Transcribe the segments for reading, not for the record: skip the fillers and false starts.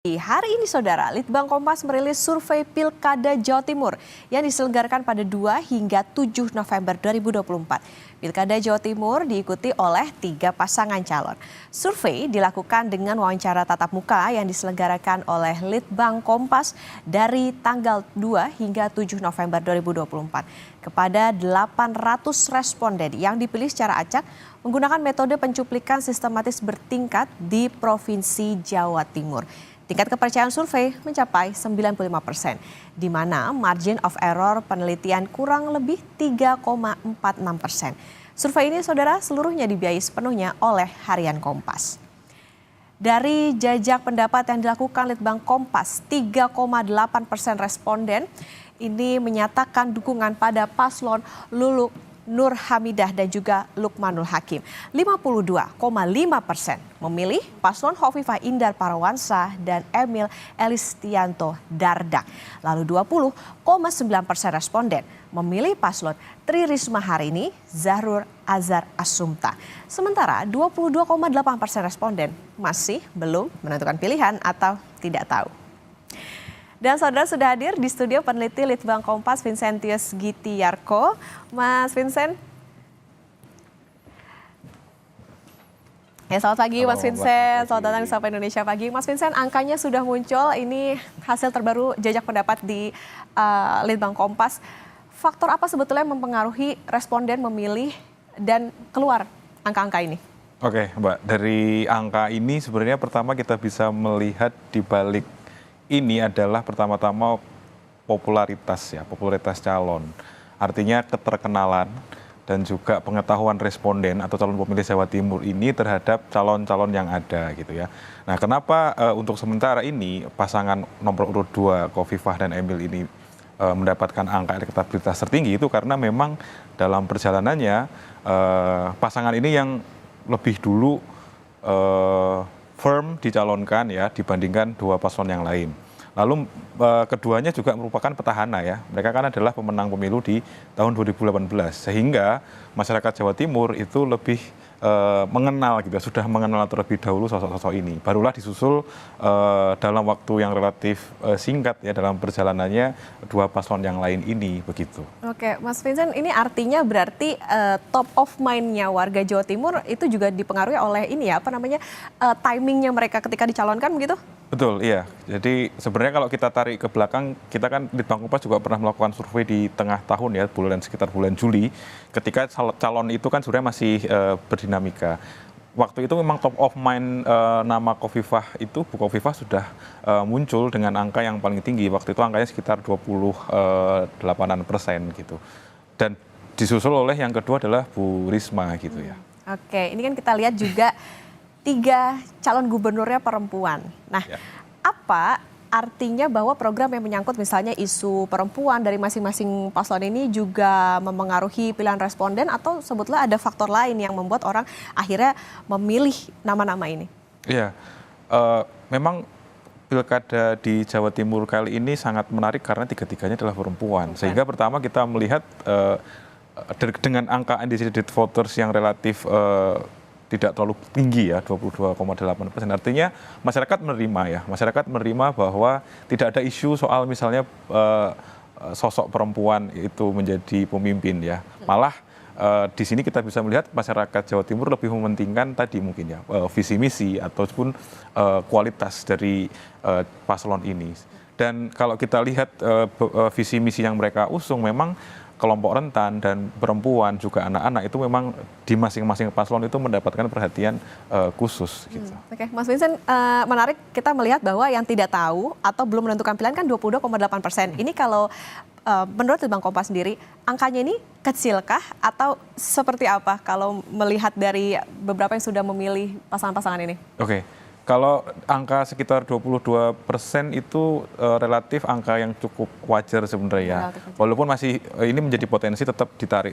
Hari ini saudara, Litbang Kompas merilis survei Pilkada Jawa Timur yang diselenggarakan pada 2 hingga 7 November 2024. Pilkada Jawa Timur diikuti oleh 3 pasangan calon. Survei dilakukan dengan wawancara tatap muka yang diselenggarakan oleh Litbang Kompas dari tanggal 2 hingga 7 November 2024 kepada 800 responden yang dipilih secara acak menggunakan metode pencuplikan sistematis bertingkat di Provinsi Jawa Timur. Tingkat kepercayaan survei mencapai 95%, di mana margin of error penelitian kurang lebih 3,46%. Survei ini, saudara, seluruhnya dibiayai sepenuhnya oleh Harian Kompas. Dari jajak pendapat yang dilakukan Litbang Kompas, 3,8% responden ini menyatakan dukungan pada paslon Lulu Nur Hamidah dan juga Lukmanul Hakim. 52,5% memilih paslon Hovifah Indar Parawansa dan Emil Elistianto Dardak. Lalu 20,9% responden memilih paslon Tri Risma Harini Zahrul Azhar Asumta. Sementara 22,8% responden masih belum menentukan pilihan atau tidak tahu. Dan saudara sudah hadir di studio peneliti Litbang Kompas Vincentius Gitiarko. Mas Vincent. Ya, selamat pagi Mas Vincent. Selamat datang di Sapa Indonesia Pagi. Mas Vincent, angkanya sudah muncul. Ini hasil terbaru jajak pendapat di Litbang Kompas. Faktor apa sebetulnya yang mempengaruhi responden memilih dan keluar angka-angka ini? Oke, Mbak. Dari angka ini sebenarnya pertama kita bisa melihat di balik ini adalah pertama-tama popularitas calon. Artinya keterkenalan dan juga pengetahuan responden atau calon pemilih Jawa Timur ini terhadap calon-calon yang ada gitu ya. Nah, kenapa untuk sementara ini pasangan nomor urut 2 Khofifah dan Emil ini mendapatkan angka elektabilitas tertinggi itu karena memang dalam perjalanannya pasangan ini yang lebih dulu firm dicalonkan ya dibandingkan 2 paslon yang lain. Lalu keduanya juga merupakan petahana ya. Mereka kan adalah pemenang pemilu di tahun 2018 sehingga masyarakat Jawa Timur itu lebih mengenal gitu, sudah mengenal terlebih dahulu sosok-sosok ini. Barulah disusul dalam waktu yang relatif singkat ya dalam perjalanannya 2 paslon yang lain ini begitu. Oke, Mas Vincent, ini artinya berarti top of mind-nya warga Jawa Timur itu juga dipengaruhi oleh ini ya, timingnya mereka ketika dicalonkan begitu? Betul, iya. Jadi sebenarnya kalau kita tarik ke belakang, kita kan Litbang Kompas juga pernah melakukan survei di tengah tahun ya, sekitar bulan Juli, ketika calon itu kan sebenarnya masih berdinamika. Waktu itu memang top of mind nama Khofifah itu, Bu Khofifah sudah muncul dengan angka yang paling tinggi. Waktu itu angkanya sekitar 28% gitu. Dan disusul oleh yang kedua adalah Bu Risma gitu ya. Oke, ini kan kita lihat juga 3 calon gubernurnya perempuan. Nah, apa artinya bahwa program yang menyangkut misalnya isu perempuan dari masing-masing paslon ini juga memengaruhi pilihan responden atau sebetulnya ada faktor lain yang membuat orang akhirnya memilih nama-nama ini? Iya, memang pilkada di Jawa Timur kali ini sangat menarik karena 3-tiganya adalah perempuan. Sehingga pertama kita melihat dengan angka undecided voters yang relatif tidak terlalu tinggi ya, 22,8%. Artinya masyarakat menerima bahwa tidak ada isu soal misalnya sosok perempuan itu menjadi pemimpin ya. Malah di sini kita bisa melihat masyarakat Jawa Timur lebih mementingkan tadi mungkin ya visi misi ataupun kualitas dari paslon ini. Dan kalau kita lihat visi misi yang mereka usung memang kelompok rentan dan perempuan juga anak-anak itu memang di masing-masing paslon itu mendapatkan perhatian khusus gitu. Oke, Mas Vincent, menarik kita melihat bahwa yang tidak tahu atau belum menentukan pilihan kan 22,8%. Ini kalau menurut Litbang Kompas sendiri, angkanya ini kecilkah atau seperti apa kalau melihat dari beberapa yang sudah memilih pasangan-pasangan ini? Oke. Kalau angka sekitar 22% itu relatif angka yang cukup wajar sebenarnya. Walaupun masih ini menjadi potensi tetap ditarik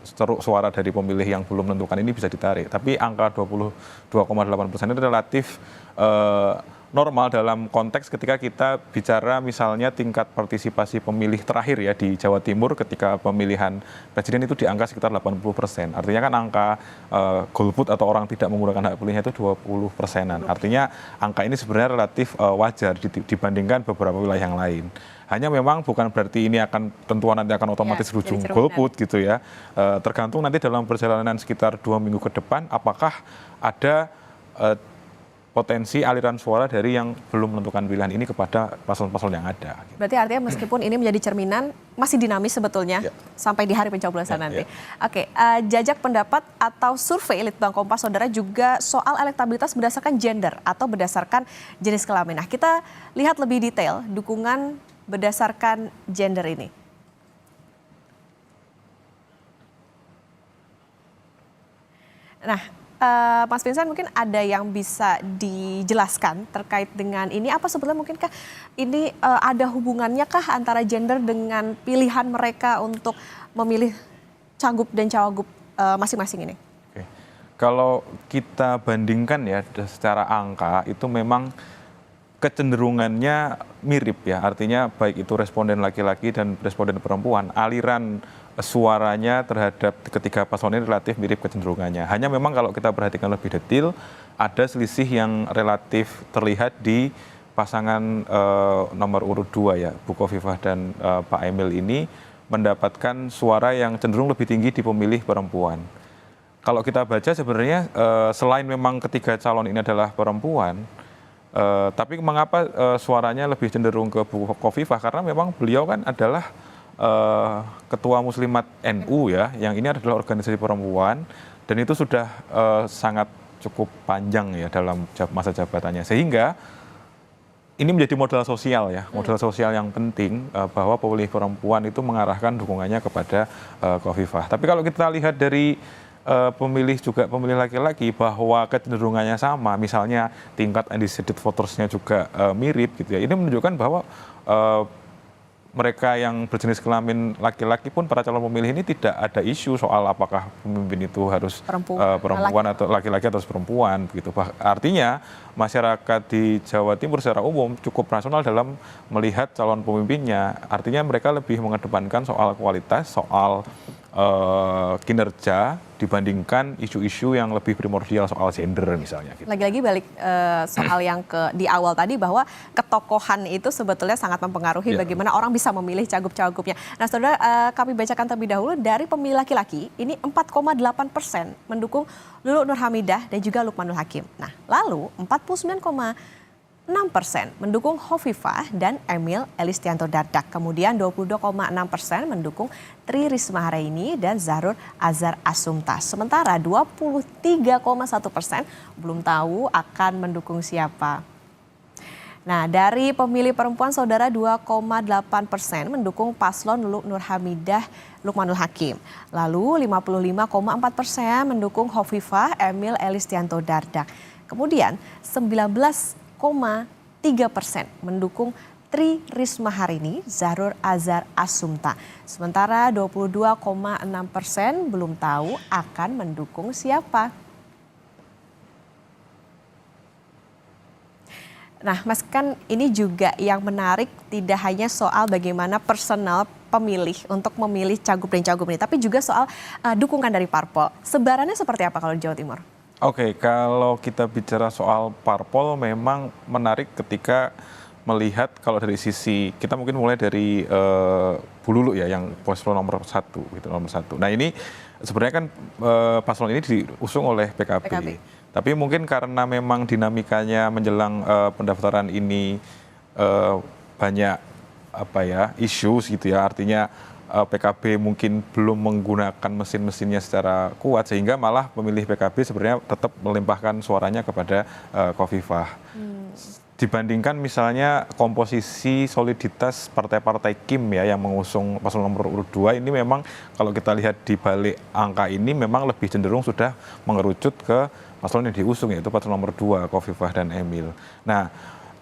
ceruk suara dari pemilih yang belum menentukan ini bisa ditarik. Tapi angka 22,8% itu relatif normal dalam konteks ketika kita bicara misalnya tingkat partisipasi pemilih terakhir ya di Jawa Timur ketika pemilihan presiden itu di angka sekitar 80%. Artinya kan angka golput atau orang tidak menggunakan hak pilihnya itu 20%-an. Artinya angka ini sebenarnya relatif wajar dibandingkan beberapa wilayah yang lain. Hanya memang bukan berarti ini akan tentuan nanti akan otomatis ujung golput gitu ya. Tergantung nanti dalam perjalanan sekitar 2 minggu ke depan apakah ada potensi aliran suara dari yang belum menentukan pilihan ini kepada paslon-paslon yang ada. Berarti artinya meskipun ini menjadi cerminan, masih dinamis sebetulnya sampai di hari pencoblosan nanti. Oke, jajak pendapat atau survei Litbang Kompas, saudara, juga soal elektabilitas berdasarkan gender atau berdasarkan jenis kelamin. Nah, kita lihat lebih detail dukungan berdasarkan gender ini. Nah, Mas Vincent, mungkin ada yang bisa dijelaskan terkait dengan ini, apa sebetulnya mungkinkah ini ada hubungannya kah antara gender dengan pilihan mereka untuk memilih cagup dan cawagup masing-masing ini? Oke. Kalau kita bandingkan ya secara angka itu memang kecenderungannya mirip ya, artinya baik itu responden laki-laki dan responden perempuan, aliran suaranya terhadap ketiga paslon ini relatif mirip kecenderungannya. Hanya memang kalau kita perhatikan lebih detail, ada selisih yang relatif terlihat di pasangan nomor urut 2 ya, Bu Khofifah dan Pak Emil ini mendapatkan suara yang cenderung lebih tinggi di pemilih perempuan. Kalau kita baca sebenarnya selain memang ketiga calon ini adalah perempuan, tapi mengapa suaranya lebih cenderung ke Bu Khofifah? Karena memang beliau kan adalah Ketua Muslimat NU ya, yang ini adalah organisasi perempuan dan itu sudah sangat cukup panjang ya dalam masa jabatannya, sehingga ini menjadi modal sosial ya, modal sosial yang penting bahwa pemilih perempuan itu mengarahkan dukungannya kepada Khofifah. Tapi kalau kita lihat dari pemilih juga pemilih laki-laki bahwa kecenderungannya sama, misalnya tingkat undecided votersnya juga mirip gitu ya, ini menunjukkan bahwa mereka yang berjenis kelamin laki-laki pun para calon pemilih ini tidak ada isu soal apakah pemimpin itu harus perempuan atau laki-laki atau perempuan begitu. Artinya masyarakat di Jawa Timur secara umum cukup rasional dalam melihat calon pemimpinnya. Artinya mereka lebih mengedepankan soal kualitas, soal kinerja dibandingkan isu-isu yang lebih primordial soal gender misalnya. Gitu. Lagi-lagi balik soal yang di awal tadi bahwa ketokohan itu sebetulnya sangat mempengaruhi bagaimana orang bisa memilih cagup-cagupnya. Nah, saudara, kami bacakan terlebih dahulu dari pemilih laki-laki ini 4,8% mendukung Luluk Nur Hamidah dan juga Lukmanul Hakim. Nah, lalu 49,6% mendukung Khofifah dan Emil Elistianto Dardak. Kemudian 22,6% mendukung Tri Risma Hari Ini dan Zahrul Azhar Asumta. Sementara 23,1% belum tahu akan mendukung siapa. Nah, dari pemilih perempuan, saudara, 2,8% mendukung paslon Luluk Nur Hamidah Lukmanul Hakim. Lalu 55,4% mendukung Khofifah Emil Elistianto Dardak. Kemudian 19,3% mendukung Tri Risma Hari Ini Zahrul Azhar Asumta. Sementara 22,6% belum tahu akan mendukung siapa. Nah, Mas, kan ini juga yang menarik tidak hanya soal bagaimana personal pemilih untuk memilih cagup dan cagup ini, tapi juga soal dukungan dari parpol. Sebarannya seperti apa kalau di Jawa Timur? Oke, kalau kita bicara soal parpol memang menarik ketika melihat kalau dari sisi, kita mungkin mulai dari Bu Luluk ya, yang paslon nomor 1, gitu, nomor 1. Nah, ini sebenarnya kan paslon ini diusung oleh PKB. Tapi mungkin karena memang dinamikanya menjelang pendaftaran ini banyak isu gitu ya, artinya PKB mungkin belum menggunakan mesin-mesinnya secara kuat sehingga malah pemilih PKB sebenarnya tetap melimpahkan suaranya kepada Khofifah. Dibandingkan misalnya komposisi soliditas partai-partai KIM ya yang mengusung paslon nomor urut 2 ini memang kalau kita lihat di balik angka ini memang lebih cenderung sudah mengerucut ke paslon yang diusung yaitu paslon nomor 2 Khofifah dan Emil. Nah,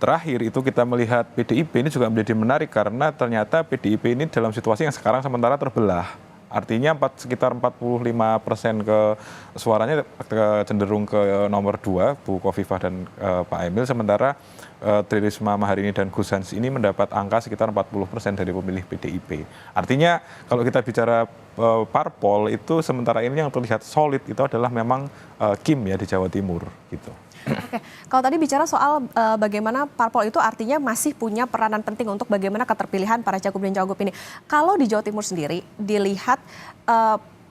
terakhir itu kita melihat PDIP ini juga menjadi menarik karena ternyata PDIP ini dalam situasi yang sekarang sementara terbelah. Artinya sekitar 45% ke suaranya cenderung ke nomor 2 Bu Khofifah dan Pak Emil, sementara Tri Risma Maharini dan Gus Hans ini mendapat angka sekitar 40% dari pemilih PDIP. Artinya kalau kita bicara parpol itu sementara ini yang terlihat solid itu adalah memang Kim ya di Jawa Timur gitu. Oke, kalau tadi bicara soal bagaimana parpol itu artinya masih punya peranan penting untuk bagaimana keterpilihan para cagup dan cagup ini. Kalau di Jawa Timur sendiri dilihat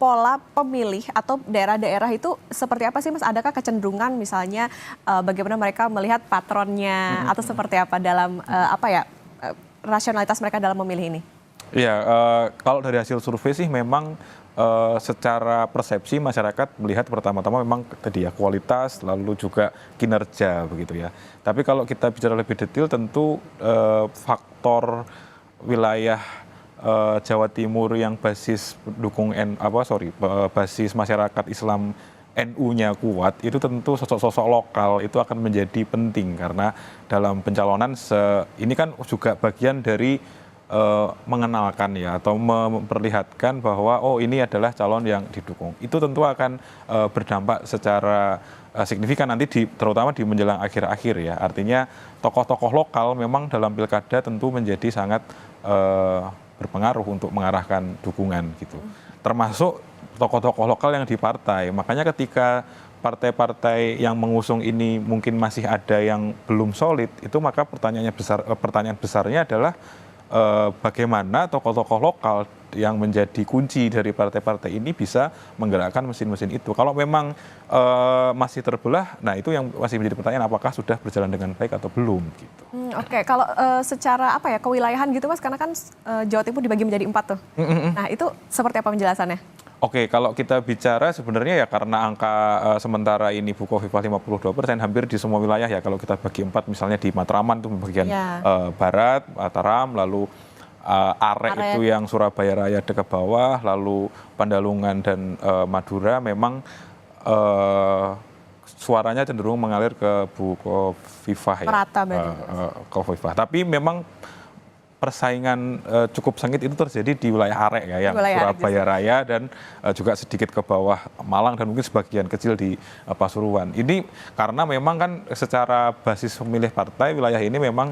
pola pemilih atau daerah-daerah itu seperti apa sih Mas? Adakah kecenderungan misalnya bagaimana mereka melihat patronnya atau seperti apa dalam rasionalitas mereka dalam memilih ini? Iya, kalau dari hasil survei sih memang secara persepsi masyarakat melihat pertama-tama memang tadi ya kualitas lalu juga kinerja begitu ya. Tapi kalau kita bicara lebih detail tentu faktor wilayah Jawa Timur yang basis basis masyarakat Islam NU-nya kuat itu tentu sosok-sosok lokal itu akan menjadi penting karena dalam pencalonan ini kan juga bagian dari mengenalkan ya atau memperlihatkan bahwa ini adalah calon yang didukung. Itu tentu akan berdampak secara signifikan nanti terutama di menjelang akhir-akhir ya. Artinya tokoh-tokoh lokal memang dalam pilkada tentu menjadi sangat berpengaruh untuk mengarahkan dukungan gitu. Termasuk tokoh-tokoh lokal yang di partai. Makanya ketika partai-partai yang mengusung ini mungkin masih ada yang belum solid, itu maka pertanyaan besarnya adalah bagaimana tokoh-tokoh lokal yang menjadi kunci dari partai-partai ini bisa menggerakkan mesin-mesin itu. Kalau memang masih terbelah, nah itu yang masih menjadi pertanyaan apakah sudah berjalan dengan baik atau belum gitu. Oke, kalau secara kewilayahan gitu Mas, karena kan Jawa Timur dibagi menjadi 4 tuh. Nah itu seperti apa penjelasannya? Oke, kalau kita bicara sebenarnya ya karena angka sementara ini Bukofifa 52%, hampir di semua wilayah ya kalau kita bagi 4 misalnya di Matraman itu bagian barat, Mataram, lalu Are itu yang Surabaya Raya ke bawah, lalu Pandalungan dan Madura memang suaranya cenderung mengalir ke Bukofifa ya. Merata Kofifa. Tapi memang persaingan cukup sengit itu terjadi di wilayah Are ya, yang Surabaya Raya dan juga sedikit ke bawah Malang dan mungkin sebagian kecil di Pasuruan. Ini karena memang kan secara basis pemilih partai wilayah ini memang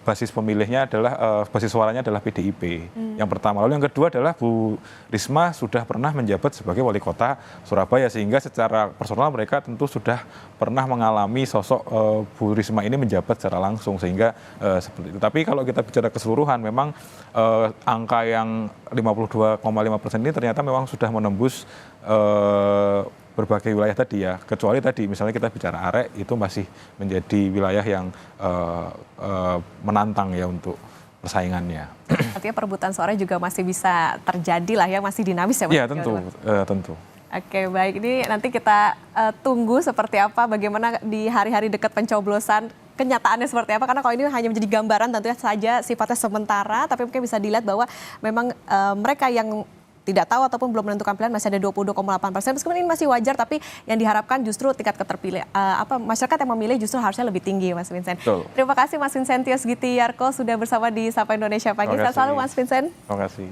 basis pemilihnya adalah basis suaranya adalah PDIP. Yang pertama, lalu yang kedua adalah Bu Risma sudah pernah menjabat sebagai wali kota Surabaya sehingga secara personal mereka tentu sudah pernah mengalami sosok Bu Risma ini menjabat secara langsung sehingga seperti itu. Tapi kalau kita bicara keseluruhan memang angka yang 52,5% ini ternyata memang sudah menembus berbagai wilayah tadi ya, kecuali tadi misalnya kita bicara Are itu masih menjadi wilayah yang menantang ya untuk persaingannya. Artinya perebutan suara juga masih bisa terjadi lah ya, masih dinamis ya Mas? Iya tentu. Oke, baik, ini nanti kita tunggu seperti apa, bagaimana di hari-hari dekat pencoblosan kenyataannya seperti apa, karena kalau ini hanya menjadi gambaran tentunya saja sifatnya sementara, tapi mungkin bisa dilihat bahwa memang mereka yang tidak tahu ataupun belum menentukan pilihan masih ada 22,8%, meskipun ini masih wajar, tapi yang diharapkan justru tingkat keterpilih masyarakat yang memilih justru harusnya lebih tinggi Mas Vincent. Betul. Terima kasih Mas Vincentius Gitiarko sudah bersama di Sapa Indonesia Pagi. Sehat selalu Mas Vincent. Terima kasih.